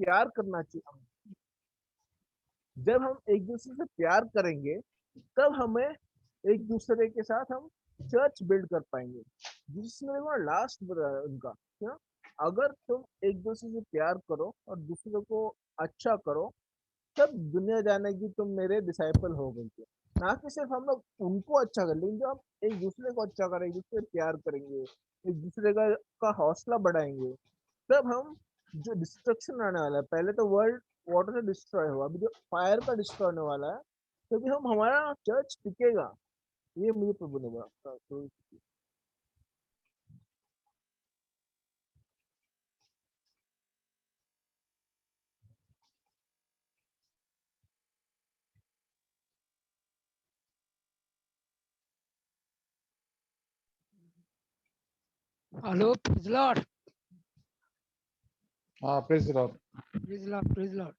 प्यार करना चाहिए हमें। जब हम एक दूसरे से प्यार करेंगे तब हमें एक दूसरे के साथ हम चर्च बिल्ड कर पाएंगे। जिसने वो लास्ट उनका क्या, अगर तुम एक दूसरे से प्यार करो और दूसरे को अच्छा करो तब दुनिया जानेगी तुम मेरे डिसाइपल हो गए थे। ना कि सिर्फ हम लोग उनको अच्छा कर, लेकिन जो हम एक दूसरे को अच्छा करेंगे, एक दूसरे से प्यार करेंगे, एक दूसरे का हौसला बढ़ाएंगे, तब हम जो डिस्ट्रक्शन आने वाला है, पहले तो वर्ल्ड वाटर से डिस्ट्रॉय हुआ, अभी जो फायर का डिस्ट्रॉय होने वाला है, क्योंकि हम हमारा चर्च टिकेगा। ये मुझे प्रभु ने बोला तो। Hello, praise Lord. हाँ, praise Lord. Praise Lord, praise Lord.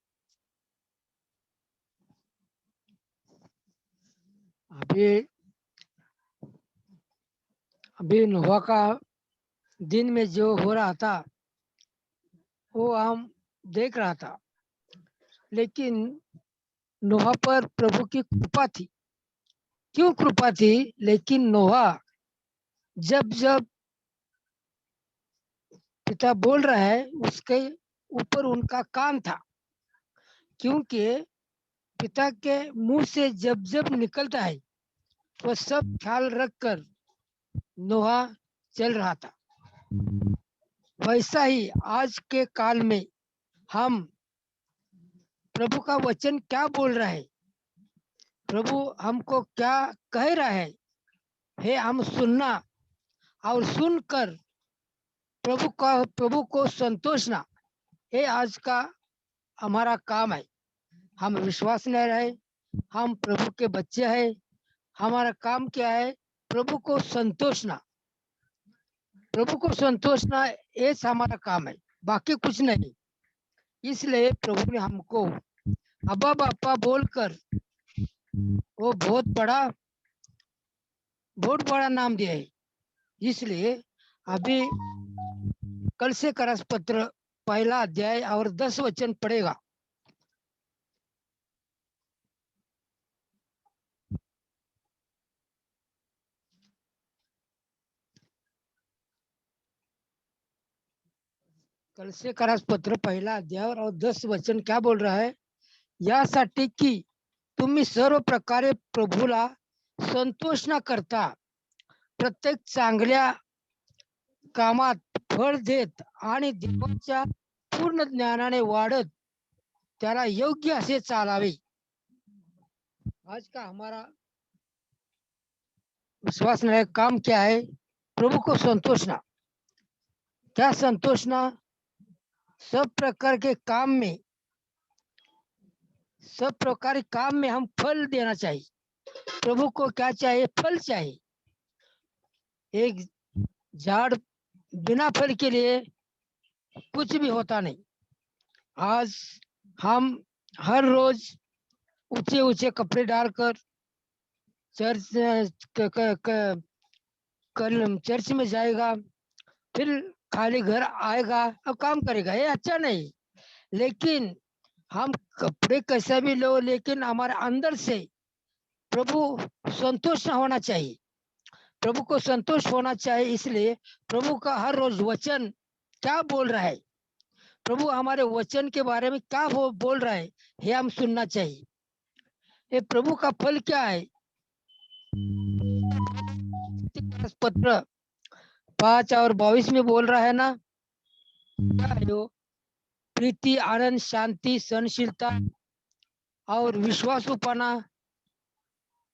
अभी अभी नोहा का दिन में जो हो रहा था वो हम देख रहा था, लेकिन नोहा पर प्रभु की कृपा थी। क्यों कृपा थी? लेकिन नोहा जब जब पिता बोल रहा है उसके ऊपर उनका कान था, क्योंकि पिता के मुंह से जब जब निकलता है वह सब ख्याल रखकर नोहा चल रहा था। वैसा ही आज के काल में हम प्रभु का वचन क्या बोल रहा है, प्रभु हमको क्या कह रहा है हम सुनना और सुनकर प्रभु को संतोषना, ये आज का हमारा काम है। हम विश्वास नहीं रहे, हम प्रभु के बच्चे हैं, हमारा काम क्या है? प्रभु को संतोषना। प्रभु को संतोषना ये हमारा काम है, बाकी कुछ नहीं। इसलिए प्रभु ने हमको अब्बा बापा बोलकर वो बहुत बड़ा नाम दिया है। इसलिए अभी कल से करस पत्र पहला अध्याय और 10 वचन पढ़ेगा। कल से करस पत्र पहिला अध्याय और 10 वचन क्या बोल रहा है? यासाठी की तुम्ही सर्व प्रकारे प्रभूला संतोष न करता प्रत्येक चांगल्या कामात फळ देत आणि देवाच्या पूर्ण ज्ञानाने वाढत त्याला योग्य असे चालावे। आज का हमारा विश्वास में काम क्या है? प्रभु को संतोषना। क्या संतोषना? सब प्रकार के काम में हम फल देना चाहिए। प्रभु को क्या चाहिए? फल चाहिए। एक झाड़ बिना फल के लिए कुछ भी होता नहीं। आज हम हर रोज ऊंचे ऊंचे कपड़े डालकर चर्च चर्च में जाएगा, फिर खाली घर आएगा और काम करेगा, ये अच्छा नहीं। लेकिन हम कपड़े कैसा भी लो, लेकिन हमारे अंदर से प्रभु संतोष होना चाहिए। प्रभु को संतोष होना चाहिए। इसलिए प्रभु का हर रोज वचन क्या बोल रहा है, प्रभु हमारे वचन के बारे में क्या बोल रहा है, ये हम सुनना चाहिए। ये प्रभु का फल क्या है? पत्र 5 और 22 में बोल रहा है ना, क्या है वो? प्रीति, आनंद, शांति, सहनशीलता और विश्वासुपना,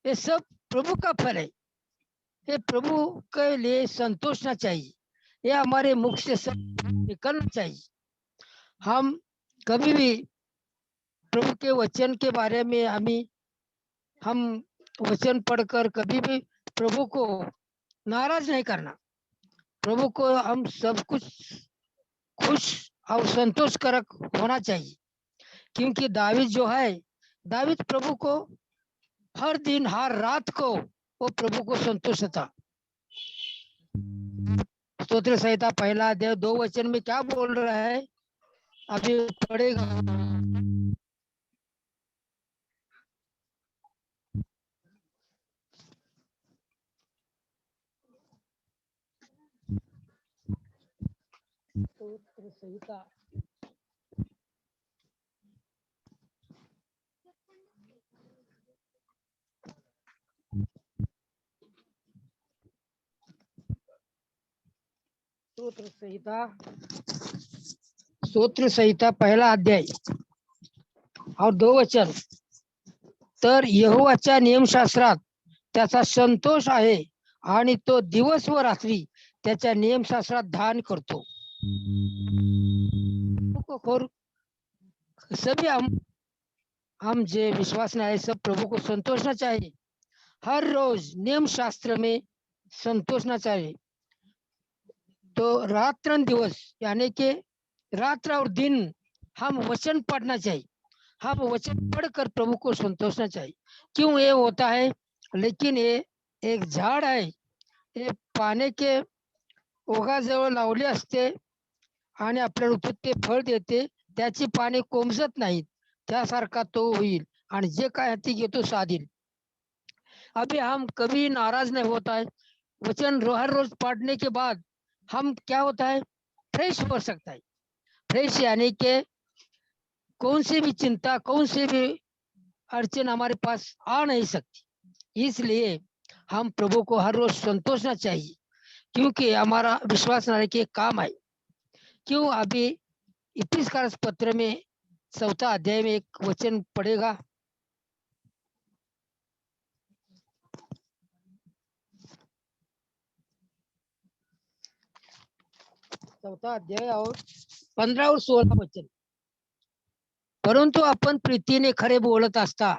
ये सब प्रभु का फल है। ये प्रभु के लिए संतोषना चाहिए, ये हमारे मुख से सब निकलना चाहिए। हम कभी भी प्रभु के वचन के बारे में हम वचन पढ़कर कभी भी प्रभु को नाराज नहीं करना। प्रभु को हम सब कुछ खुश और संतोषकारक होना चाहिए, क्योंकि दावीद जो है, दावीद प्रभु को हर दिन हर रात को वो प्रभु को संतोष था। स्तोत्र संहिता पहला अध्याय 2 वचन में क्या बोल रहा है? अभी पढ़ेगा। स्तोत्र संहिता स्तोत्र संहिता पहला अध्याय और 2 वचन। तर यहोवाच्या नियमशास्त्रात त्याचा संतोष आहे आणि तो दिवस व रात्री त्याच्या नियमशास्त्रात ध्यान करतो। खोर सभी हम जो विश्वास में आए सब प्रभु को संतोषना चाहिए। हर रोज नियम शास्त्र में संतोषना चाहिए। तो रात्र दिवस यानी कि रात्र और दिन हम वचन पढ़ना चाहिए। हम वचन पढ़कर प्रभु को संतोषना चाहिए। क्यों ये होता है? लेकिन ये एक झाड आहे, हे पाने के ओघाजवळ लावले असते आणि आपल्या ऋतूत ते फळ देते, त्याची पाने कोमजत नाहीत, त्यासारखा तो होईल आणि जे काय हाती घेतो साधील। अभी हम कभी नाराज नहीं होता है। वचन हर रोज पढ़ने के बाद हम क्या होता है, फ्रेश हो सकता है। फ्रेश यानी कि कौन सी भी चिंता, कौन सी भी अड़चन हमारे पास आ नहीं सकती। इसलिए हम प्रभु को हर रोज संतोषना चाहिए, क्योंकि हमारा विश्वास न के काम है। क्यों? अभी इक्कीस का पत्र में 4 अध्याय में एक वचन पढ़ेगा। 4 अध्याय और 15 और 16 वचन। परंतु आपण प्रीतीने खरे बोलत असता,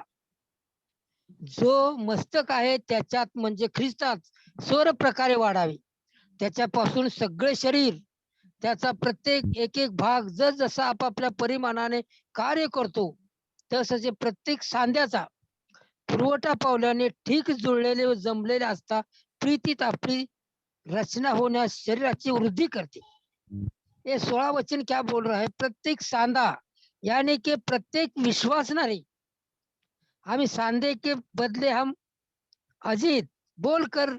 जो मस्तक आहे त्याच्यात म्हणजे ख्रिस्तात सर्व प्रकारे वाढावे, त्याच्यापासून सगळे शरीर, त्याचा प्रत्येक एक एक भाग जसा आपापल्या परिमाणाने कार्य करतो, तसे प्रत्येक सांध्याचा पुरवठा पावल्याने ठीक जुळलेले व जमलेले असता प्रीतीत आपली रचना होण्यास शरीराची वृद्धि करते। ये 16 वचन क्या बोल रहा है? प्रत्येक सांधा यानी कि प्रत्येक विश्वास नहीं। हमें सांधे के बदले हम अजीत बोलकर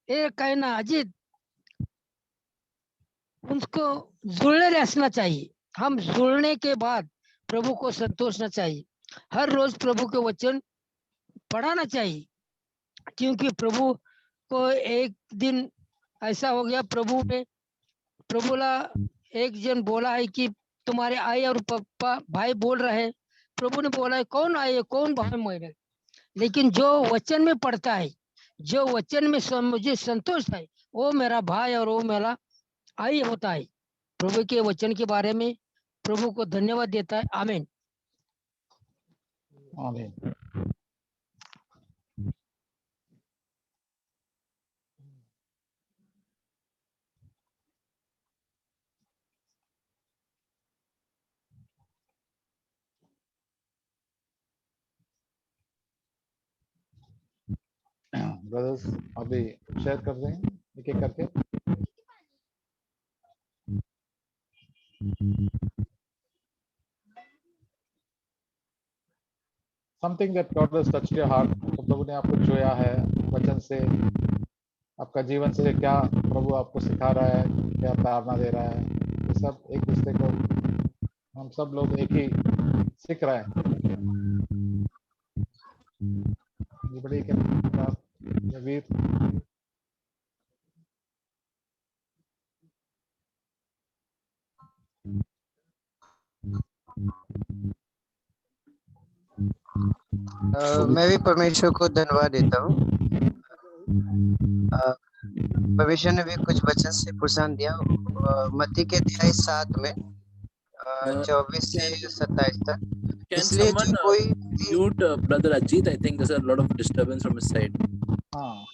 ये कहना, अजीत उसको जुड़ने रहना चाहिए। हम जुड़ने के बाद प्रभु को संतोषना चाहिए। हर रोज प्रभु के वचन पढ़ाना चाहिए, क्योंकि प्रभु को एक दिन ऐसा हो गया, प्रभुला एक जन बोला है कि तुम्हारे आई और पापा भाई बोल रहे हैं। प्रभु ने बोला है, कौन आई है, कौन भाई मेरे? लेकिन जो वचन में पढ़ता है, जो वचन में मुझे संतोष है, वो मेरा भाई और वो मेरा आई होता है। प्रभु के वचन के बारे में प्रभु को धन्यवाद देता है। आमीन। आमीन। ब्रदर्स अभी शेयर कर रहे हैं एक एक करके। Something that God has touched your heart, तो प्रभु ने आपको छुआ है वचन से, आपका जीवन से क्या प्रभु आपको सिखा रहा है, क्या प्रेरणा दे रहा है, ये सब एक दूसरे को हम सब लोग एक ही सीख रहे हैं। बड़ी वीर मैं भी परमेश्वर को धन्यवाद देता हूँ। परमेश्वर ने भी कुछ वचन से प्रोत्साहन दिया। मत्ती के अध्याय 7 में 24 से 27 तक। Can इसलिए someone जो कोई भी mute Brother Ajit? I think there's a lot of disturbance from his side. हाँ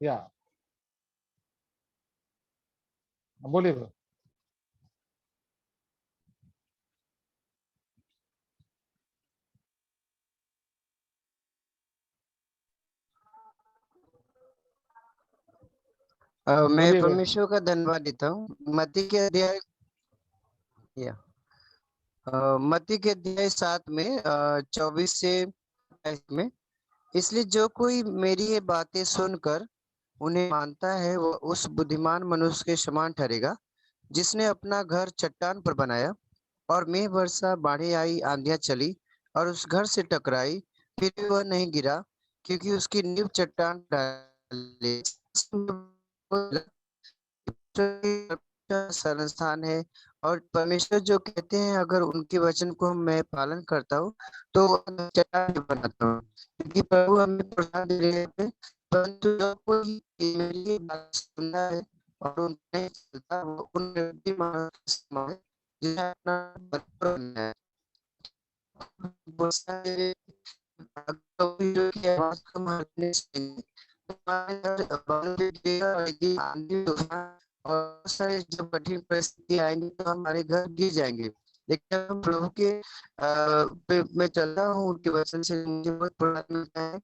या बोलिए ब्रदर। मैं बोलिए, परमेश्वर का धन्यवाद देता हूँ। मत्ती के अध्याय मत्ती के अध्याय 7 में 24 से 28 में, इसलिए जो कोई मेरी ये बातें सुनकर उन्हें मानता है वो उस बुद्धिमान मनुष्य के समान ठहरेगा जिसने अपना घर चट्टान पर बनाया, और मेघ वर्षा, बाढ़ें आई, आंधियां चली और उस घर से टकराई, फिर भी वह नहीं गिरा क्योंकि उसकी नींव चट्टान डाली संस्थान है। और परमेश्वर जो कहते हैं, अगर उनके वचन को मैं पालन करता हूँ तो चट्टान भी बनाता हूँ, क्योंकि प्रभु हमें प्रोत्साहन दे रहे हैं। परंतु जो कोई मेरी बात सुनता है और उनमें चलता, वो उन बुद्धिमानों के समान है, जिन्हें अपना भरोसा बनाया है। बहुत सारे जो की आवाज को मारने से हमारे घर बालों पे गिरेगा, और यदि आंधी तूफान और बहुत सारे जो कठिन परिस्थिति आएंगी तो हमारे घर गिर जाएंगे। लेकिन हम प्रभु के पे मैं चलता हूँ, उनके वचन से मुझे बहुत प्रेरणा मिलता है।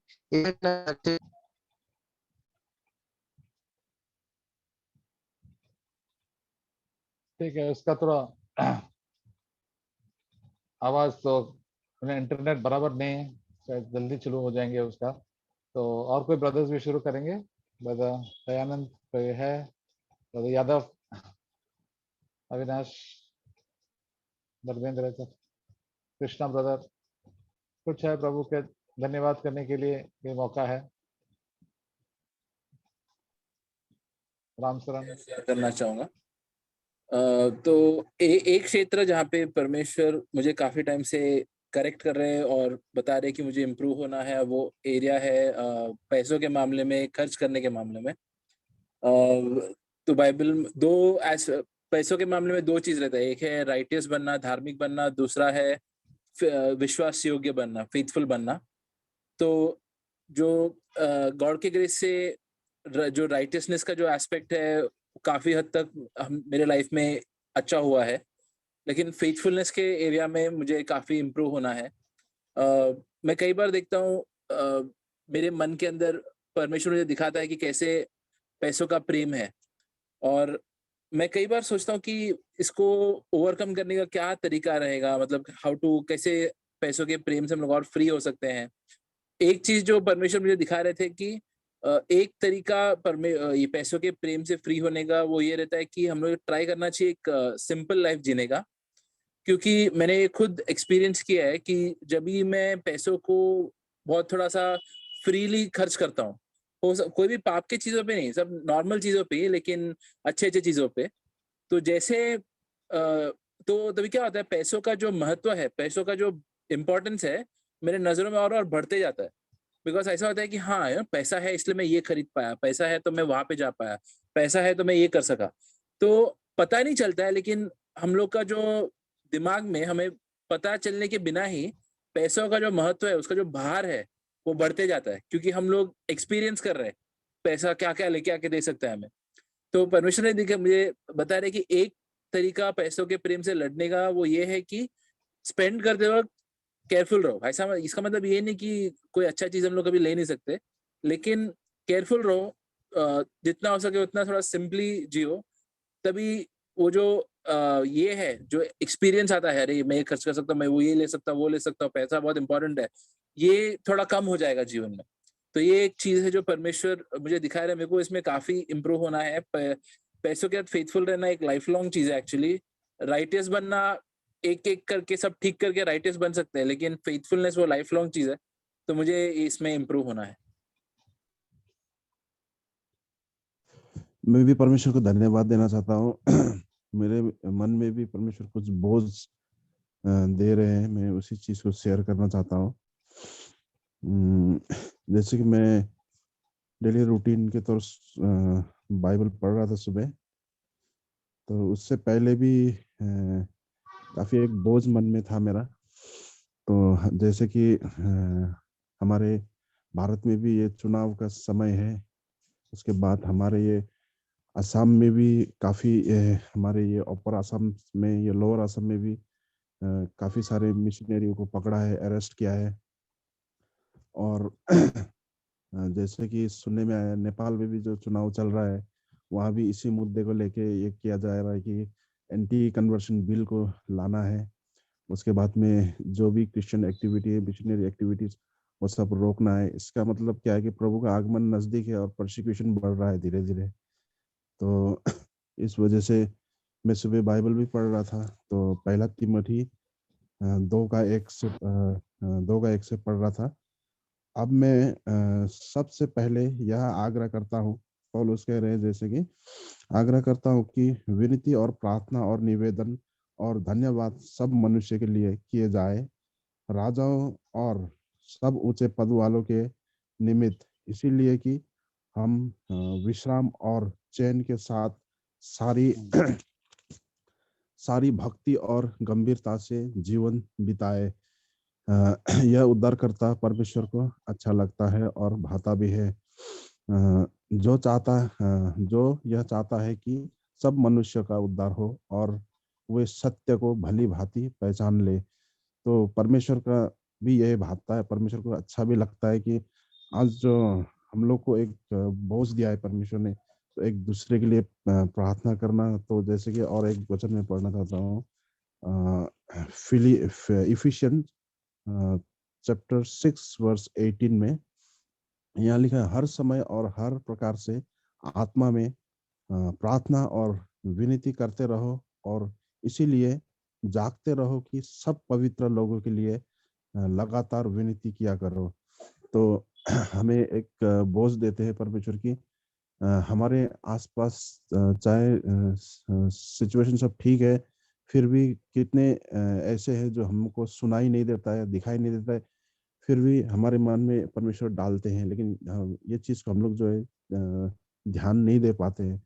ठीक है। उसका थोड़ा आवाज तो इंटरनेट बराबर नहीं है, शायद जल्दी शुरू हो जाएंगे उसका। तो और कोई ब्रदर्स भी शुरू करेंगे? ब्रदर दयानंद कोई है, brother Yadav, Avinash, Dharmendra sir, Krishna brother, कुछ है प्रभु के धन्यवाद करने के लिए ये मौका है? राम शरण शेयर करना चाहूंगा। तो एक क्षेत्र जहाँ पे परमेश्वर मुझे काफी टाइम से करेक्ट कर रहे हैं और बता रहे हैं कि मुझे इम्प्रूव होना है, वो एरिया है पैसों के मामले में, खर्च करने के मामले में। तो बाइबल पैसों के मामले में दो चीज रहता है, एक है राइटियस बनना, धार्मिक बनना, दूसरा है विश्वास योग्य बनना, फेथफुल बनना। तो जो गॉड के ग्रेस से जो राइटियसनेस का जो एस्पेक्ट है काफी हद तक मेरे लाइफ में अच्छा हुआ है, लेकिन फेथफुलनेस के एरिया में मुझे काफी इम्प्रूव होना है। मैं कई बार देखता हूँ मेरे मन के अंदर परमेश्वर मुझे दिखाता है कि कैसे पैसों का प्रेम है, और मैं कई बार सोचता हूँ कि इसको ओवरकम करने का क्या तरीका रहेगा, मतलब हाउ टू, कैसे पैसों के प्रेम से हम लोग और फ्री हो सकते हैं। एक चीज जो परमेश्वर मुझे दिखा रहे थे कि एक तरीका ये पैसों के प्रेम से फ्री होने का वो ये रहता है कि हम लोग ट्राई करना चाहिए एक सिंपल लाइफ जीने का। क्योंकि मैंने खुद एक्सपीरियंस किया है कि जब भी मैं पैसों को बहुत थोड़ा सा फ्रीली खर्च करता हूँ, कोई भी पाप की चीजों पे नहीं, सब नॉर्मल चीजों पे ही, लेकिन अच्छे अच्छे चीजों पे, तो जैसे तो तभी क्या होता है, पैसों का जो महत्व है, पैसों का जो इम्पोर्टेंस है, मेरे नजरों में और बढ़ते जाता है। बिकॉज ऐसा होता है कि हाँ यार, पैसा है इसलिए मैं ये खरीद पाया, पैसा है तो मैं वहां पे जा पाया, पैसा है तो मैं ये कर सका। तो पता नहीं चलता है, लेकिन हम लोग का जो दिमाग में, हमें पता चलने के बिना ही पैसों का जो महत्व है, उसका जो भार है, वो बढ़ते जाता है, क्योंकि हम लोग एक्सपीरियंस कर रहे हैं पैसा क्या क्या लेके आके दे सकता है हमें। तो परमेश्वर ने देखा, मुझे बता रहे कि एक तरीका पैसों के प्रेम से लड़ने का वो ये है कि स्पेंड करते वक्त केयरफुल रहो। ऐसा इसका मतलब ये नहीं कि कोई अच्छा चीज हम लोग कभी ले नहीं सकते, लेकिन केयरफुल रहो, जितना हो सके उतना थोड़ा सिंपली जियो। तभी वो जो ये है, जो एक्सपीरियंस आता है, अरे मैं ये खर्च कर सकता हूँ, मैं वो ये ले सकता हूँ, वो ले सकता हूँ, पैसा बहुत इंपॉर्टेंट है, ये थोड़ा कम हो जाएगा जीवन में। तो ये एक चीज है जो परमेश्वर मुझे दिखा रहा है, मेरे को इसमें काफी इम्प्रूव होना है। पैसों के साथ फेथफुल रहना एक लाइफ लॉन्ग चीज है एक्चुअली। राइटियस बनना, एक एक करके सब ठीक करके राइटियस बन सकते हैं, लेकिन फेथफुलनेस वो लाइफ लॉन्ग चीज है। तो मुझे इसमें इम्प्रूव होना है। मैं भी परमेश्वर को धन्यवाद देना चाहता हूँ। मेरे मन में भी परमेश्वर कुछ बोझ दे रहे हैं, मैं उसी चीज को शेयर करना चाहता हूँ। जैसे कि मैं डेली रूटीन के तौर बाइबल पढ़ रहा था सुबह, तो उससे पहले भी काफी एक बोझ मन में था मेरा। तो जैसे कि हमारे भारत में भी ये चुनाव का समय है, उसके बाद हमारे ये असम में भी काफी हमारे ये अपर असम में, ये लोअर असम में भी काफी सारे मिशनरियों को पकड़ा है, अरेस्ट किया है। और जैसे कि सुनने में आया, नेपाल में भी जो चुनाव चल रहा है वहाँ भी इसी मुद्दे को लेके ये किया जा रहा है कि एंटी कन्वर्शन बिल को लाना है। उसके बाद में जो भी क्रिश्चियन एक्टिविटी है, मिशनरी एक्टिविटीज, वो सब रोकना है। इसका मतलब क्या है कि प्रभु का आगमन नजदीक है और परसिक्यूशन बढ़ रहा है धीरे धीरे। तो इस वजह से मैं सुबह बाइबल भी पढ़ रहा था, तो पहला तिमोथी 2 का 1 से पढ़ रहा था। अब मैं सबसे पहले यह आग्रह करता हूँ, पौलुस कह रहे हैं जैसे कि आग्रह करता हूँ कि विनती और प्रार्थना और निवेदन और धन्यवाद सब मनुष्य के लिए किए जाए, राजाओं और सब ऊंचे पद वालों के निमित्त, इसीलिए कि हम विश्राम और चैन के साथ सारी सारी भक्ति और गंभीरता से जीवन बिताए। यह उद्धारकर्ता परमेश्वर को अच्छा लगता है और भाता भी है, जो यह चाहता है कि सब मनुष्य का उद्धार हो और वे सत्य को भली भांति पहचान ले। तो परमेश्वर का भी यही भाता है, परमेश्वर को अच्छा भी लगता है कि आज जो हम लोग को एक बोझ दिया है परमेश्वर ने, तो एक दूसरे के लिए प्रार्थना करना। तो जैसे कि और एक वचन में पढ़ना चाहता हूँ, इफिशियन चैप्टर 6 वर्स 18 में यहाँ लिखा है, हर समय और हर प्रकार से आत्मा में प्रार्थना और विनती करते रहो और इसीलिए जागते रहो कि सब पवित्र लोगों के लिए लगातार विनती किया करो। तो हमें एक बोझ देते हैं परमेश्वर की, हमारे आसपास चाहे सिचुएशन सब ठीक है, फिर भी कितने ऐसे हैं जो हमको सुनाई नहीं देता है, दिखाई नहीं देता है, फिर भी हमारे मन में परमेश्वर डालते हैं, लेकिन ये चीज़ को हम लोग जो है ध्यान नहीं दे पाते हैं।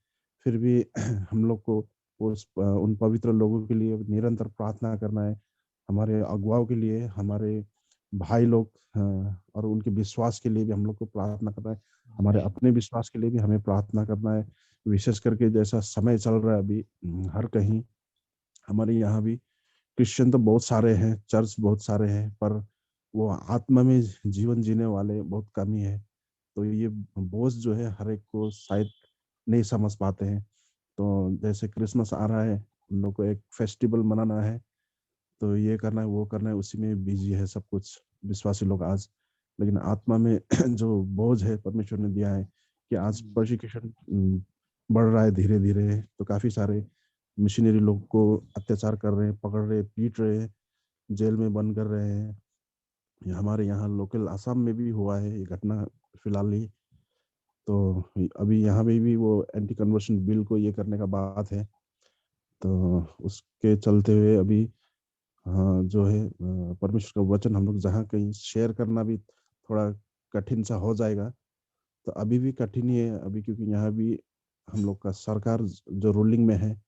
फिर भी हम लोग को उन पवित्र लोगों के लिए निरंतर प्रार्थना करना है, हमारे अगुवाओं के लिए, हमारे भाई लोग और उनके विश्वास के लिए भी हम लोग को प्रार्थना करना है, हमारे अपने विश्वास के लिए भी हमें प्रार्थना करना है। विशेष करके जैसा समय चल रहा है अभी, हर कहीं हमारे यहाँ भी क्रिश्चियन तो बहुत सारे हैं, चर्च बहुत सारे हैं, पर वो आत्मा में जीवन जीने वाले बहुत कम ही है। तो ये बोझ जो है हर एक को शायद नहीं समझ पाते हैं। तो जैसे क्रिसमस आ रहा है, हम लोग को एक फेस्टिवल मनाना है, तो ये करना है वो करना है, उसी में बिजी है सब कुछ विश्वासी लोग आज। लेकिन आत्मा में जो बोझ है परमेश्वर ने दिया है कि आज परसिक्यूशन बढ़ रहा है धीरे धीरे, तो काफी सारे मिशनरी लोग को अत्याचार कर रहे हैं, पकड़ रहे हैं, पीट रहे हैं, जेल में बंद कर रहे हैं। ये हमारे यहाँ लोकल आसाम में भी हुआ है ये घटना फिलहाल ही। तो अभी यहाँ पे भी वो एंटी कन्वर्शन बिल को ये करने का बात है, तो उसके चलते हुए अभी हाँ जो है परमेश्वर का वचन हम लोग जहाँ कहीं शेयर करना भी थोड़ा कठिन सा हो जाएगा। तो अभी भी कठिन ही है अभी, क्योंकि यहाँ भी हम लोग का सरकार जो रूलिंग में है,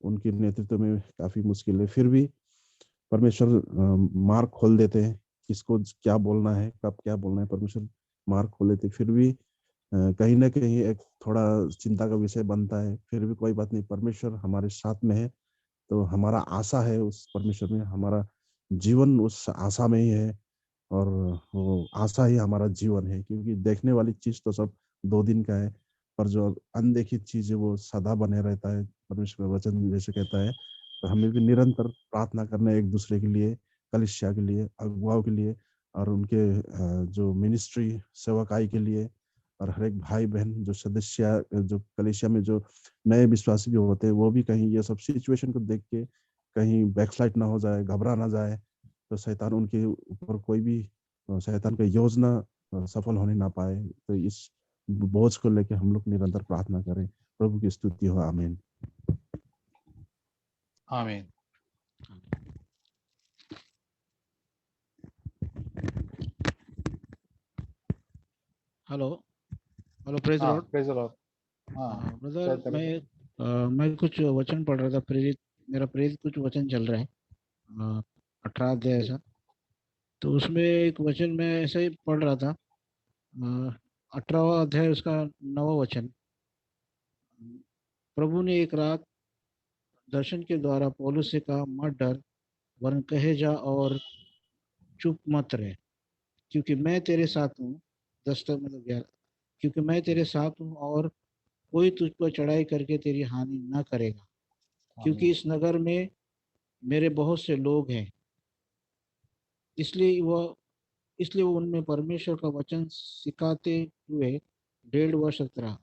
उनके नेतृत्व में काफी मुश्किल है। फिर भी परमेश्वर मार्ग खोल देते हैं, किसको क्या बोलना है, कब क्या बोलना है, परमेश्वर मार्ग खोल देते हैं। फिर भी कहीं ना कहीं एक थोड़ा चिंता का विषय बनता है। फिर भी कोई बात नहीं, परमेश्वर हमारे साथ में है, तो हमारा आशा है उस परमेश्वर में, हमारा जीवन उस आशा में ही है, और वो आशा ही हमारा जीवन है। क्योंकि देखने वाली चीज तो सब 2 दिन का है, पर जो अनदेखी चीज है वो सदा बने रहता है, परमेश्वर का वचन जैसे कहता है। तो हमें भी निरंतर प्रार्थना करना है एक दूसरे के लिए, कलिसिया के लिए, अगुवाओं के लिए, और उनके जो मिनिस्ट्री सेवकाई के लिए, और हर एक भाई बहन जो सदस्य जो कलिसिया में जो नए विश्वासी भी होते हैं, वो भी कहीं ये सब सिचुएशन को देख के कहीं बैकस्लाइड ना हो जाए, घबरा ना जाए, तो शैतान उनके ऊपर कोई भी शैतान का योजना सफल होने ना पाए। तो इस बोझ को लेके हम लोग निरंतर प्रार्थना करें। प्रभु की स्तुति हो, आमीन। आमीन। हेलो हेलो, प्रेज हाँ, लॉर्ड। Praise the Lord. हाँ, ब्रदर, शेयर करें। मैं कुछ वचन पढ़ रहा था, प्रेरित मेरा प्रेरित कुछ वचन चल रहा है 18 अध्याय ऐसा। तो उसमें एक वचन मैं ऐसे ही पढ़ रहा था, 18वां अध्याय उसका 9वां वचन। प्रभु ने एक रात दर्शन के द्वारा पौलुस से कहा, मत डर, वरन कहे जा और चुप मत रहे, क्योंकि मैं तेरे साथ हूँ। 10 तक मतलब 11, क्योंकि मैं तेरे साथ हूँ और कोई तुझ पर चढ़ाई करके तेरी हानि न करेगा, क्योंकि इस नगर में मेरे बहुत से लोग हैं। इसलिए वो उनमें परमेश्वर का वचन सिखाते हुए 1.5 वर्ष तक रहा।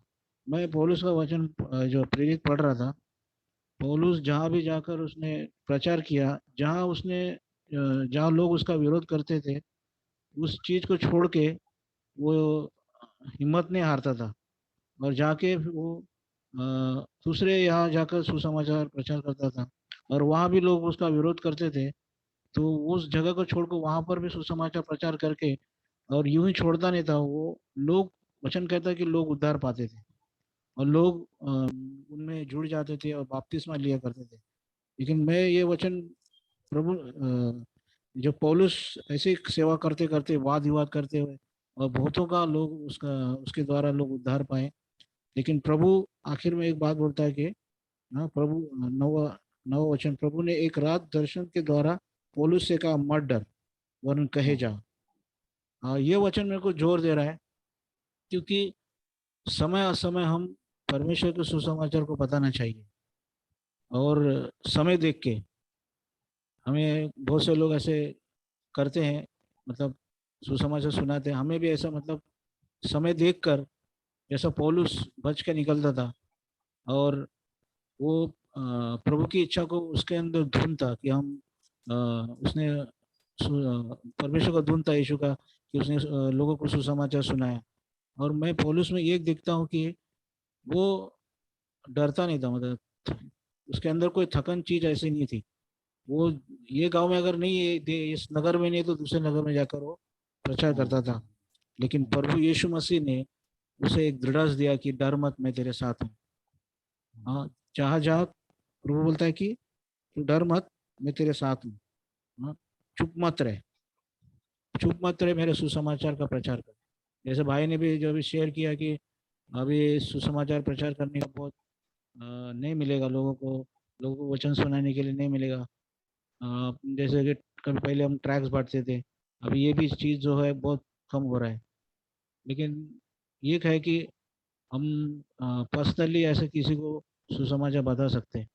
मैं पौलुस का वचन जो प्रेरित पढ़ रहा था, पौलुस जहाँ भी जाकर उसने प्रचार किया, जहाँ लोग उसका विरोध करते थे, उस चीज को छोड़ के वो हिम्मत नहीं हारता था और जाके वो दूसरे यहाँ जाकर सुसमाचार प्रचार करता था। और वहाँ भी लोग उसका विरोध करते थे, तो उस जगह को छोड़कर वहां पर भी सुसमाचार प्रचार करके, और यूं ही छोड़ता नहीं था वो लोग। वचन कहता है कि लोग उद्धार पाते थे और लोग उनमें जुड़ जाते थे और बपतिस्मा लिया करते थे। लेकिन मैं ये वचन प्रभु जो पौलुस ऐसे ही सेवा करते करते, वाद विवाद करते हुए, और बहुतों का लोग उसके द्वारा लोग उद्धार पाए। लेकिन प्रभु आखिर में एक बात बोलता है कि हाँ, प्रभु नवा वचन, प्रभु ने एक रात दर्शन के द्वारा पौलुस से कहा, मत डर, वरन कहे जा। ये वचन मेरे को जोर दे रहा है, क्योंकि समय असमय हम परमेश्वर के सुसमाचार को बताना चाहिए। और समय देख के, हमें बहुत से लोग ऐसे करते हैं, मतलब सुसमाचार सुनाते हैं, हमें भी ऐसा मतलब समय देखकर, जैसा पौलुस बच के निकलता था और वो प्रभु की इच्छा को उसके अंदर धुन था कि हम उसने परमेश्वर का धुन था यीशु का, कि उसने लोगों को सुसमाचार सुनाया। और मैं पौलुस में ये देखता हूँ कि वो डरता नहीं था, मतलब उसके अंदर कोई थकन चीज ऐसी नहीं थी। वो ये गांव में अगर नहीं है, इस नगर में नहीं, तो दूसरे नगर में जाकर वो प्रचार करता था। लेकिन प्रभु यीशु मसीह ने उसे एक दृढ़ दिया कि डर मत, मैं तेरे साथ हूँ। हाँ, जहाँ जहाँ प्रभु बोलता है कि तू डर मत, मैं तेरे साथ हूँ। हाँ, चुप मत रहे, चुप मत रहे, मेरे सुसमाचार का प्रचार कर। जैसे भाई ने भी जो भी शेयर किया कि अभी सुसमाचार प्रचार करने का बहुत नहीं मिलेगा लोगों को वचन सुनाने के लिए नहीं मिलेगा। जैसे कि कभी पहले हम ट्रैक्स बांटते थे, अभी ये भी चीज़ जो है बहुत कम हो रहा है। लेकिन ये है कि हम पर्सनली ऐसे किसी को सुसमाचार बता सकते हैं,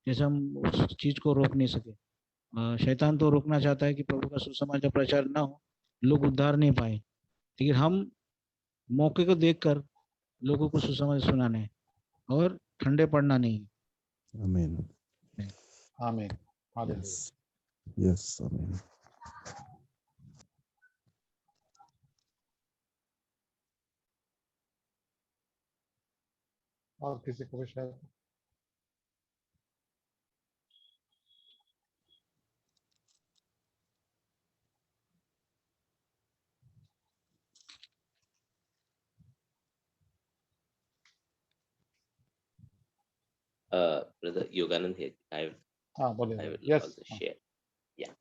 जैसे हम उस चीज़ को रोक नहीं सके। शैतान तो रोकना चाहता है कि प्रभु का सुसमाचार प्रचार ना हो, लोग उद्धार नहीं पाए। लेकिन हम मौके को देखकर लोगों को सुसमाचार सुनाना है और ठंडे पड़ना नहीं है। आमीन। आमीन। यस, यस, आमीन। और किसी को भी शायद Brother Yoganand here. I बोलिए। will yes. also share. Yeah.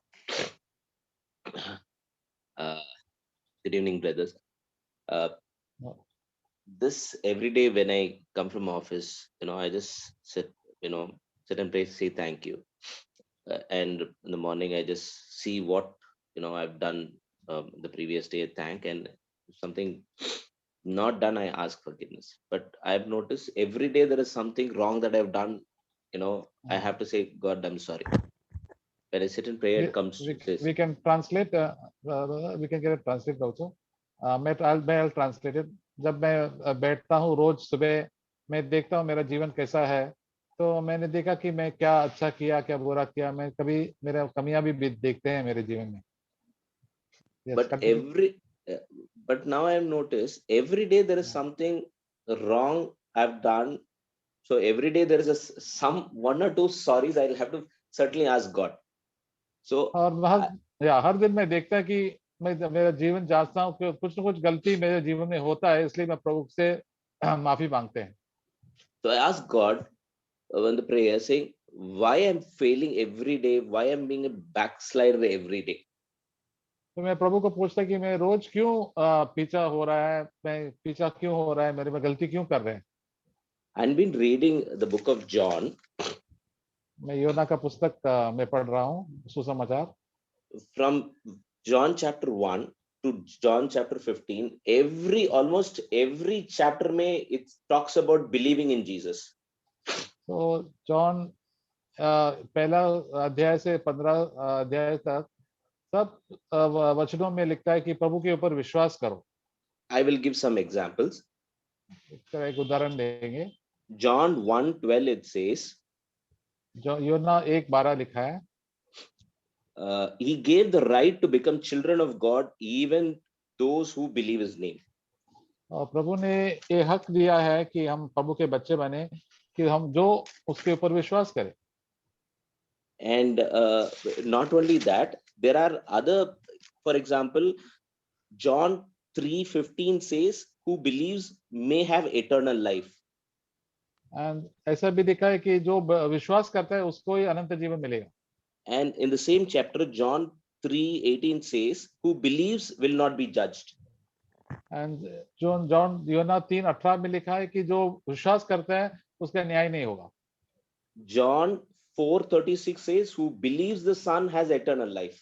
Good evening, brothers. This every day when I come from office, I just sit and pray, say thank you. And in the morning, I just see what I've done the previous day, thank, and something not done, I ask forgiveness. But I've noticed every day there is something wrong that I've done. I have to say, God, I'm sorry. When I sit in prayer, it comes to this. We can translate. We can get a translate also. I'll translate it. जब मैं बैठता हूँ रोज सुबह, मैं देखता हूँ मेरा जीवन कैसा है, तो मैंने देखा कि मैं क्या अच्छा किया, क्या बुरा किया। मैं कभी मेरे कमियां भी देखते हैं मेरे जीवन में। But now I have noticed every day there is something wrong I've done. So every day there is some one or two sorries I'll have to certainly ask God. So और हर दिन मैं देखता है कि मैं मेरा जीवन जांचता हूँ कि कुछ न कुछ गलती मेरे जीवन में होता है, इसलिए मैं प्रभु से माफी मांगते हैं। So I ask God when the prayer saying why I'm failing every day, why I'm being a backslider every day. तो मैं प्रभु को पूछता कि मैं रोज क्यों पीछा हो रहा है, मैं पीछा क्यों हो रहा है, मेरे में गलती क्यों कर रहे हैं। I've been reading the book of John. मैं योना का पुस्तक मैं पढ़ रहा हूँ, सुसमाचार। From John chapter 1 to John chapter 15, almost every chapter it talks about believing in Jesus. तो जॉन पहला अध्याय से 15 अध्याय तक सब वचनों में लिखता है कि प्रभु के ऊपर विश्वास करो. I will give some examples. एक उदाहरण देंगे. John 1:12 it says, यूहन्ना 1:12 लिखा है, he gave the right to become children of God even those who believe his name. और प्रभु ने ये हक दिया है कि हम प्रभु के बच्चे बने, कि हम जो उसके ऊपर विश्वास करें. And not only that, there are other, for example, John 3:15 says, who believes may have eternal life. And ऐसा भी दिखा है कि जो विश्वास करता है उसको ही अनंत जीवन मिलेगा. And in the same chapter, John 3:18 says, who believes will not be judged. And John यूहन्ना 3:18 में लिखा है कि जो विश्वास करता है उसका न्याय नहीं होगा. John 4:36 says, who believes the Son has eternal life.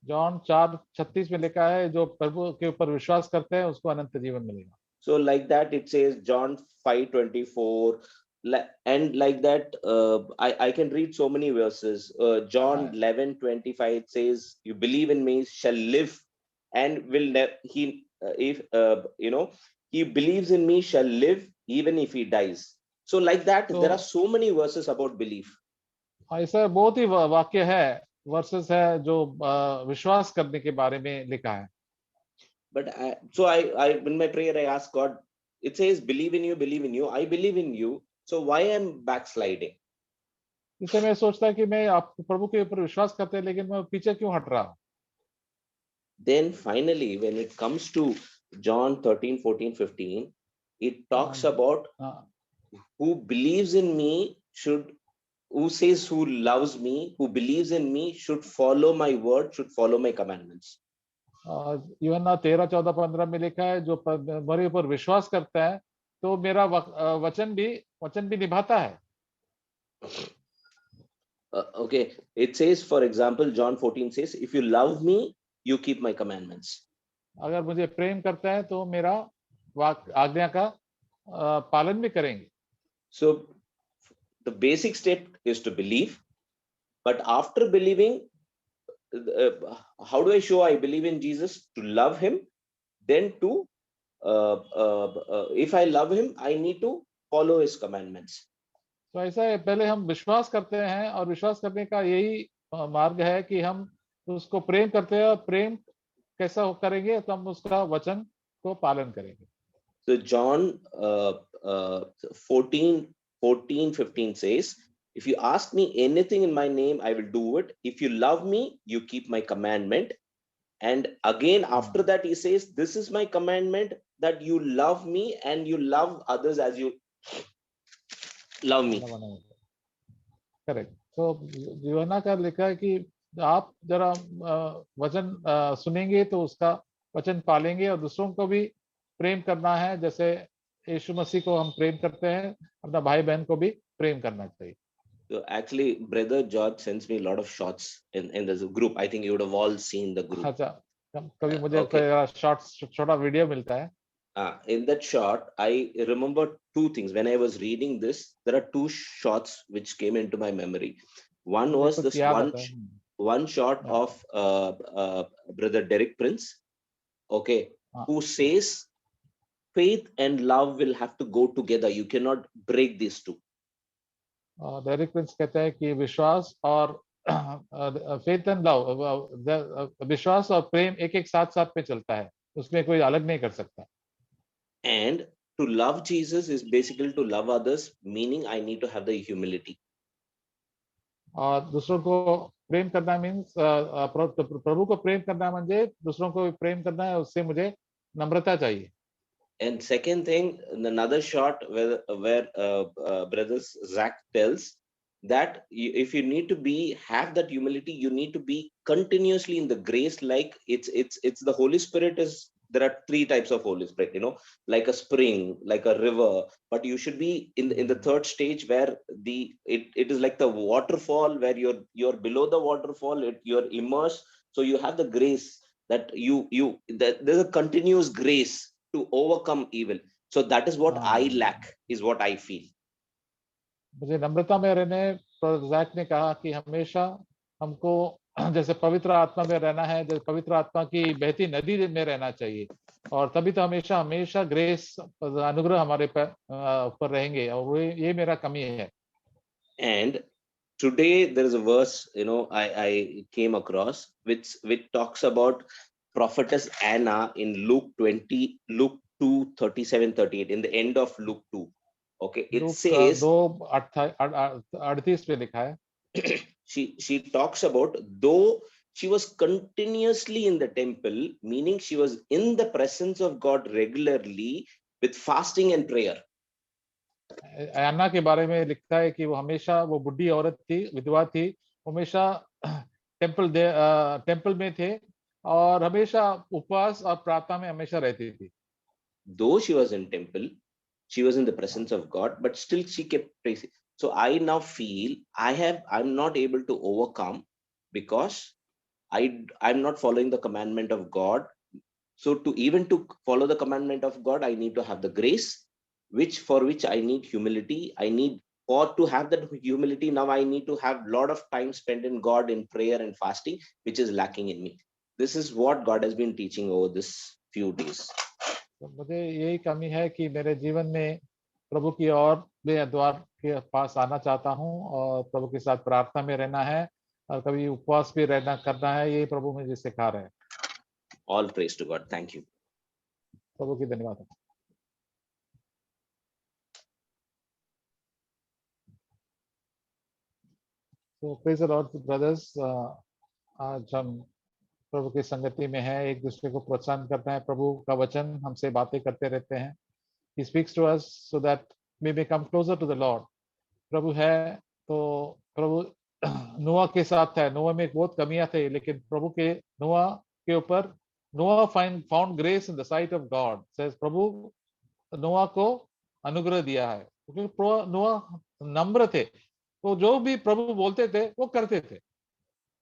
John 4:36 में लिखा है जो प्रभु के ऊपर विश्वास करते हैं उसको अनंत जीवन मिलेगा. So like that it says John 5:24, and like that I can read so many verses. John 11:25 it says, you believe in me shall live and will he believes in me shall live even if he dies. So like that there are so many verses about belief. ऐसा बहुत ही वाक्य है, versus है जो विश्वास करने के बारे में लिखा है. But I in my prayer I ask God, it says believe in you, I believe in you, so why I'm backsliding? इससे मैं सोचता कि मैं आप प्रभु के ऊपर विश्वास करते हैं लेकिन मैं पीछे क्यों हट रहा हूं. Then finally when it comes to John 13, 14, 15, it talks about who believes in me who says who loves me, who believes in me should follow my word, should follow my commandments. यूहन्ना 13, 14, 15 में लिखा है जो मेरे ऊपर विश्वास करता है तो मेरा वचन भी निभाता है. Okay, it says, for example, John 14 says, if you love me, you keep my commandments. अगर मुझे प्रेम करता है तो मेरा आज्ञा का पालन भी करेंगे. So the basic step is to believe, but after believing, how do I show I believe in Jesus? To love him, then to if I love him, I need to follow his commandments. तो ऐसा है, पहले हम विश्वास करते हैं और विश्वास करने का यही मार्ग है कि हम उसको प्रेम करते हैं, और प्रेम कैसा करेंगे तो हम उसका वचन को पालन करेंगे. So John 14:15 says, if you ask me anything in my name, I will do it. If you love me, you keep my commandment. And again, after that, he says, this is my commandment, that you love me and you love others as you love me. Correct. तो यूहन्ना का लिखा है कि आप जरा वचन सुनेंगे तो उसका वचन पालेंगे, और दूसरों को भी प्रेम करना है जैसे यीशु मसीह को हम प्रेम करते हैं, अपना भाई बहन को भी प्रेम करना चाहिए. So actually, brother George sends me a lot of shots in this group. I think you would have all seen the group. अच्छा, कभी मुझे शॉर्ट्स छोटा वीडियो मिलता है. In that shot, I remember two things. When I was reading this, there are two shots which came into my memory. One was this one shot of brother Derek Prince, okay, who says faith and love will have to go together. You cannot break these two. Derrick Prince कहता है कि विश्वास और faith and love, विश्वास और प्रेम एक साथ में चलता है, उसमें कोई अलग नहीं कर सकता. And to love Jesus is basically to love others, meaning I need to have the humility. और दूसरों को प्रेम करना मीन्स प्रभु को प्रेम करना म्हणजे दूसरों को प्रेम करना है, उससे मुझे नम्रता चाहिए. And second thing, another shot where brother Zach tells that if you need to have that humility, you need to be continuously in the grace. Like it's the Holy Spirit is. There are three types of Holy Spirit, like a spring, like a river, but you should be in the third stage where it is like the waterfall, where you're below the waterfall, you're immersed, so you have the grace. that there's a continuous grace to overcome evil. So that is what I lack, is what I feel. मुझे नम्रता में रहने पर Jack ने कहा कि हमेशा हमको जैसे पवित्र आत्मा में रहना है, जैसे पवित्र आत्मा की बहती नदी में रहना चाहिए, और तभी तो हमेशा हमेशा ग्रेस अनुग्रह हमारे ऊपर रहेंगे, और ये मेरा कमी है. And today there is a verse, I came across which talks about prophetess Anna in Luke 2:37-38, in the end of Luke 2. Okay, it says 2:38 पे लिखा है. she talks about, though she was continuously in the temple, meaning she was in the presence of God regularly with fasting and prayer. अन्ना के बारे में लिखता है कि वो हमेशा, वो बुढ़ी औरत थी, विधवा थी, हमेशा टेंपल में थे और हमेशा उपवास और प्रार्थना में हमेशा रहती थी. Though she was in temple, she was in the presence of God, but still she kept praising. So I now feel I'm not able to overcome because I'm not following the commandment of God. So to follow the commandment of God, I need to have the grace, for which I need humility. Or to have that humility, now I need to have a lot of time spent in God in prayer and fasting, which is lacking in me. This is what God has been teaching over this few days. तो मुझे यही कमी है कि मेरे जीवन में प्रभु की और मैं द्वार के पास आना चाहता हूँ और प्रभु के साथ प्रार्थना में रहना है और कभी उपवास भी करना है. यही प्रभु मुझे सिखा रहे हैं. All praise to God. Thank you. प्रभु की धन्यवाद. So praise the Lord, brothers. आज हम प्रभु की संगति में है, एक दूसरे को प्रोत्साहन करते हैं. प्रभु का वचन हमसे बातें करते रहते हैं. He speaks to us so that we may come closer to the Lord. प्रभु है तो प्रभु नोआ के साथ है. नोआ में बहुत कमियां थे, लेकिन प्रभु के नोआ के ऊपर Noah found grace in the sight of God. Says प्रभु नोआ को अनुग्रह दिया है क्योंकि नोआ नम्र थे. तो जो भी प्रभु बोलते थे वो करते थे.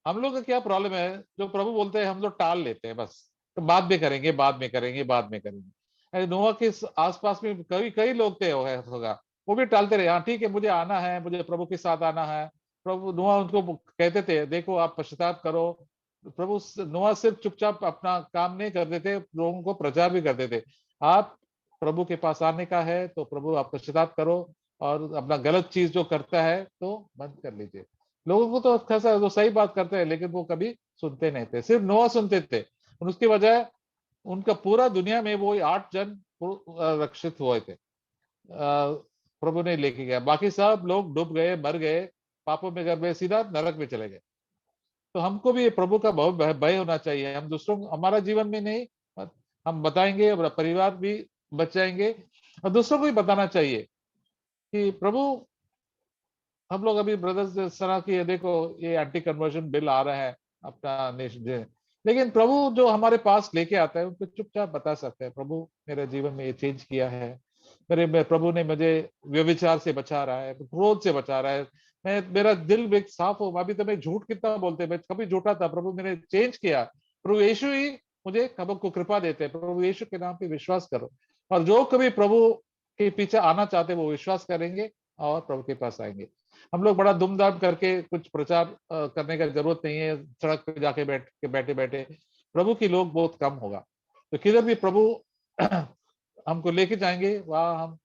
हम लोग का क्या प्रॉब्लम है, जो प्रभु बोलते हैं हम लोग टाल लेते हैं, बस तो बाद में करेंगे, बाद में करेंगे, बाद में करेंगे. नोआ के आसपास में कई लोग थे होगा, वो भी टालते रहे. हाँ ठीक है, मुझे आना है, मुझे प्रभु के साथ आना है. प्रभु नोआ उनको कहते थे, देखो आप पश्चाताप करो. प्रभु नोआ सिर्फ चुपचाप अपना काम नहीं करते थे, लोगों को प्रचार भी करते थे. आप प्रभु के पास आने का है तो प्रभु आप पश्चाताप करो और अपना गलत चीज जो करता है तो बंद कर लीजिए. लोगों को तो कैसा वो सही बात करते हैं, लेकिन वो कभी सुनते नहीं थे. सिर्फ नोआ सुनते थे, और उसकी वजह उनका पूरा दुनिया में वो 8 जन रक्षित हुए थे. प्रभु ने लेके गया, बाकी सब लोग डूब गए, मर गए, पापों में गए, सीधा नरक में चले गए. तो हमको भी प्रभु का बहुत भय होना चाहिए. हम दूसरों, हमारा जीवन में नहीं, हम बताएंगे, अपना परिवार भी बचाएंगे और दूसरों को भी बताना चाहिए कि प्रभु, हम लोग अभी ब्रदर्स इस तरह की, देखो ये एंटी कन्वर्जन बिल आ रहा है अपना नेशन, लेकिन प्रभु जो हमारे पास लेके आता है उनको चुपचाप बता सकते हैं, प्रभु मेरे जीवन में ये चेंज किया है, प्रभु ने मुझे व्यभिचार से बचा रहा है, क्रोध से बचा रहा है, मेरा दिल भी साफ हो. अभी तो मैं झूठ कितना बोलते, मैं कभी झूठा था, प्रभु मैंने चेंज किया. प्रभु यीशु ही मुझे को कृपा देते हैं. प्रभु यीशु के नाम पे विश्वास करो, और जो कभी प्रभु के पीछे आना चाहते वो विश्वास करेंगे और प्रभु के पास आएंगे. हम लोग बड़ा दुमदाम करके कुछ प्रचार करने का जरूरत नहीं है. सड़क पे जाके बैठे बैठे प्रभु की लोग बहुत कम होगा. तो किधर भी प्रभु हमको लेके जाएंगे, वहां हम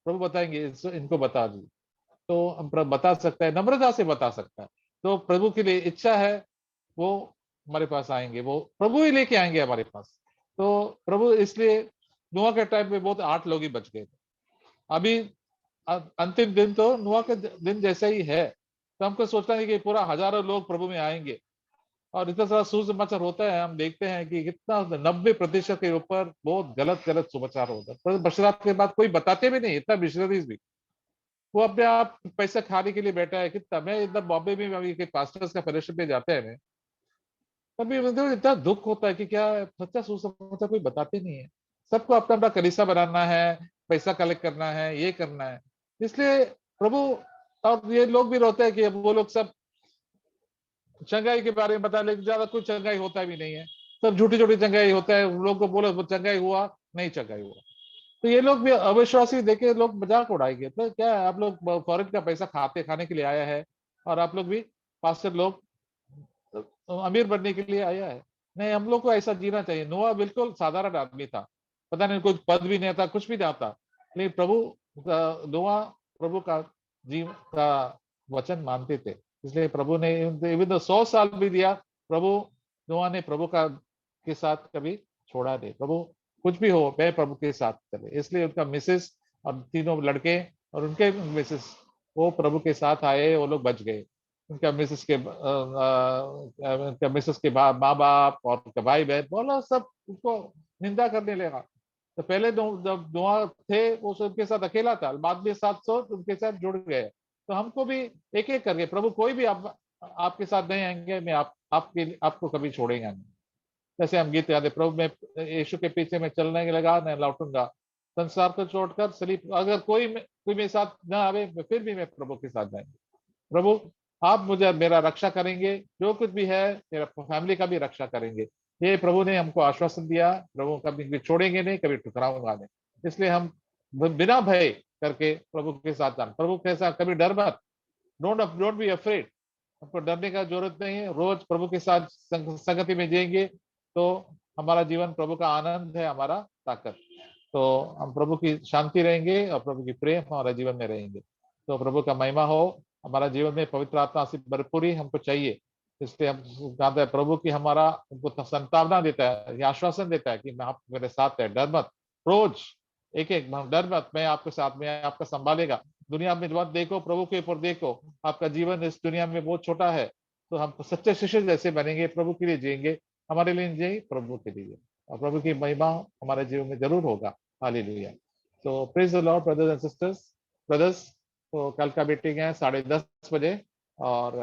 प्रभु बताएंगे इनको बता दी, तो हम बता सकता है, नम्रता से बता सकता है. तो प्रभु के लिए इच्छा है, वो हमारे पास आएंगे, वो प्रभु ही लेके आएंगे हमारे पास. तो प्रभु, इसलिए नोआ के टाइम में बहुत 8 लोग ही बच गए. अभी अंतिम दिन तो नोआ के दिन जैसा ही है. तो हमको सोचना है कि पूरा हजारों लोग प्रभु में आएंगे, और इतना सारा सुसमाचार होता है. हम देखते हैं कि कितना 90% के ऊपर बहुत गलत सुसमाचार होता है. तो बशरात के बाद कोई बताते भी नहीं, इतना मिशनरीज भी, वो अपने आप पैसा खाने के लिए बैठा है. कितना, मैं इधर बॉम्बे में अभी पास्टर्स का फेलोशिप में जाते हैं, तभी मतलब इतना दुख होता है कि क्या सच्चा सुसमाचार कोई बताते नहीं है. सबको अपना अपना कलीसिया बनाना है, पैसा कलेक्ट करना है, ये करना है. इसलिए प्रभु, और ये लोग भी रोते हैं कि वो लोग सब चंगाई के बारे में बता, लेकिन ज्यादा कुछ चंगाई होता भी नहीं है. सब झूठी झूठी चंगाई होता है, लोग को बोलो वो चंगाई हुआ, नहीं चंगाई हुआ। तो ये लोग भी अविश्वासी देखे लोग मजाक उड़ाएंगे, तो क्या है, आप लोग फॉरेन का पैसा खाने के लिए आया है, और आप लोग भी पास्टर लोग अमीर बनने के लिए आया है। नहीं, हम लोग को ऐसा जीना चाहिए। नोआ बिल्कुल साधारण आदमी था, पता नहीं कोई पद भी नहीं था, कुछ भी नहीं था, लेकिन नोआ प्रभु का जीव का वचन मानते थे, इसलिए प्रभु ने इवन 100 साल भी दिया, प्रभु नोआ ने प्रभु का के साथ कभी छोड़ा नहीं। प्रभु कुछ भी हो, मैं प्रभु के साथ चले, इसलिए उनका मिसेस और तीनों लड़के और उनके मिसेस वो प्रभु के साथ आए, वो लोग बच गए। उनका मिसेस के माँ बाप और उनके भाई बहन बोला सब उसको निंदा करने लगा। तो पहले जब दुआ थे वो उनके साथ अकेला था, बाद में 700 उनके साथ जुड़ गए। तो हमको भी एक एक करके, प्रभु कोई भी आपके साथ नहीं आएंगे, मैं आपको कभी छोड़ेंगे नहीं। जैसे हम गीत याद, प्रभु मैं यीशु के पीछे में चलने लगा, मैं लौटूंगा संसार को छोड़कर सलीब, अगर कोई मेरे साथ ना आवे, फिर भी मैं प्रभु के साथ जाएंगे। प्रभु आप मुझे मेरा रक्षा करेंगे, जो कुछ भी है मेरा फैमिली का भी रक्षा करेंगे, ये प्रभु ने हमको आश्वासन दिया। प्रभु कभी छोड़ेंगे नहीं, कभी टुकराऊंगा नहीं, इसलिए हम बिना भय करके प्रभु के साथ जान। प्रभु के साथ कभी डर मत, डोंट बी अफ्रेड, हमको डरने का जरूरत नहीं है। रोज प्रभु के साथ संगति में जिएंगे तो हमारा जीवन प्रभु का आनंद है, हमारा ताकत। तो हम प्रभु की शांति रहेंगे और प्रभु की प्रेम हमारे जीवन में रहेंगे। तो प्रभु का महिमा हो हमारा जीवन में, पवित्र आत्मा से भरपूरी हमको चाहिए। इसलिए हम जानते हैं प्रभु की हमारा हमको संतावना देता है, आश्वासन देता है कि मैं आप मेरे साथ है, डर मत। रोज एक एक डर मत, मैं आपके साथ में, आपका संभालेगा। दुनिया में मत देखो, प्रभु के ऊपर देखो। आपका जीवन इस दुनिया में बहुत छोटा है, तो हम सच्चे शिष्य जैसे बनेंगे, प्रभु के लिए जिएंगे, हमारे लिए जिएंगे, प्रभु के लिए, और प्रभु की महिमा हमारे जीवन में जरूर होगा। हालेलुया। तो praise the Lord brothers and sisters, brothers. तो कल का मीटिंग है 10:30 बजे, और